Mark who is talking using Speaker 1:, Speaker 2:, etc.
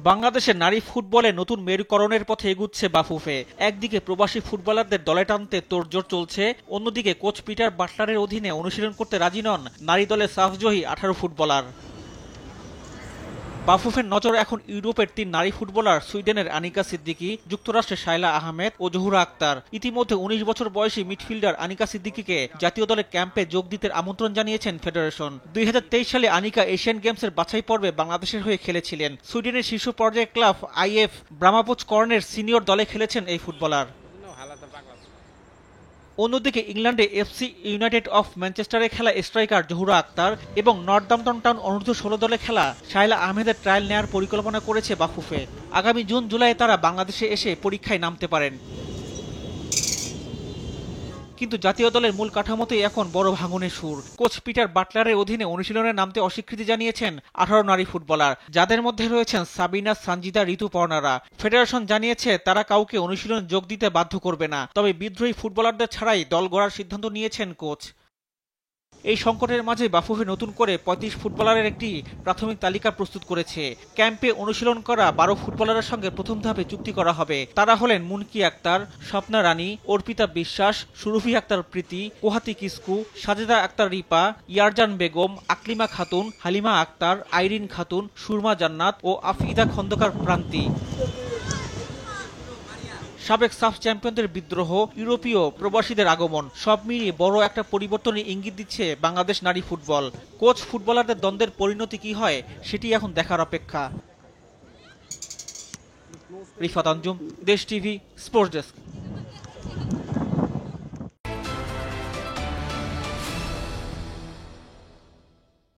Speaker 1: বাংলাদেশের নারী ফুটবলে নতুন মেরুকরণের পথে এগুচ্ছে বাফুফে। একদিকে প্রবাসী ফুটবলারদের দলে টানতে তোড়জোড় চলছে, অন্যদিকে কোচ পিটার বাটলারের অধীনে অনুশীলন করতে রাজি নন নারী দলে সাফজয়ী 18 ফুটবলার। বাফুফের নজর এখন ইউরোপের 3 নারী ফুটবলার, সুইডেনের আনিকা সিদ্দিকী, যুক্তরাষ্ট্রের শায়লা আহমেদ ও জহুরা আক্তার। ইতিমধ্যে 19 বছর বয়সী মিডফিল্ডার আনিকা সিদ্দিকীকে জাতীয় দলের ক্যাম্পে যোগ দিতে আমন্ত্রণ জানিয়েছেন ফেডারেশন। 2023 সালে আনিকা এশিয়ান গেমসের বাছাই পর্বে বাংলাদেশের হয়ে খেলেছিলেন। সুইডেনের শীর্ষ পর্যায়ের ক্লাব আইএফ ব্রামাবোচ কর্নের সিনিয়র দলে খেলেছেন এই ফুটবলার। অন্যদিকে ইংল্যান্ডে এফসি ইউনাইটেড অফ ম্যানচেস্টারে খেলা স্ট্রাইকার জহুরা আক্তার এবং নর্দাম্পটন টাউন অনূর্ধ্ব-16 দলে খেলা শায়লা আহমেদের ট্রায়াল নেয়ার পরিকল্পনা করেছে বাফুফে। আগামী জুন-জুলাইয়ে তারা বাংলাদেশে এসে পরীক্ষায় নামতে পারেন। কিন্তু জাতীয় দলের মূল কাঠামোতেই এখন বড় ভাঙনের সুর। কোচ পিটার বাটলারের অধীনে অনুশীলনে নামতে অস্বীকৃতি জানিয়েছেন 18 নারী ফুটবলার, যাদের মধ্যে রয়েছেন সাবিনা, সানজিদা, ঋতুপর্ণারা। ফেডারেশন জানিয়েছে তারা কাউকে অনুশীলনে যোগ দিতে বাধ্য করবে না, তবে বিদ্রোহী ফুটবলারদের ছাড়াই দল গড়ার সিদ্ধান্ত নিয়েছেন কোচ। এই সংকটের মাঝে বাফুফে নতুন করে 35 ফুটবলারের একটি প্রাথমিক তালিকা প্রস্তুত করেছে। ক্যাম্পে অনুশীলন করা 12 ফুটবলারের সঙ্গে প্রথম ধাপে চুক্তি করা হবে। তারা হলেন মুনকি আক্তার, স্বপ্না রানী, অর্পিতা বিশ্বাস, সুরভি আক্তার প্রীতি, কোহাতি কিসকু, সাজেদা আক্তার রিপা, ইয়ারজান বেগম, আকলিমা খাতুন, হালিমা আক্তার, আইরিন খাতুন, সুরমা জান্নাত ও আফিদা খন্দকার প্রান্তি। সাবেক সাফ চ্যাম্পিয়নদের বিদ্রোহ, ইউরোপীয় প্রবাসীদের আগমন, সব মিলিয়ে বড় একটা পরিবর্তনের ইঙ্গিত দিচ্ছে বাংলাদেশ নারী ফুটবল। কোচ ফুটবলারদের দ্বন্দ্বের পরিণতি কি হয় সেটি এখন দেখার অপেক্ষা। রিফাত আঞ্জুম, দেশ টিভি, স্পোর্টস ডেস্ক।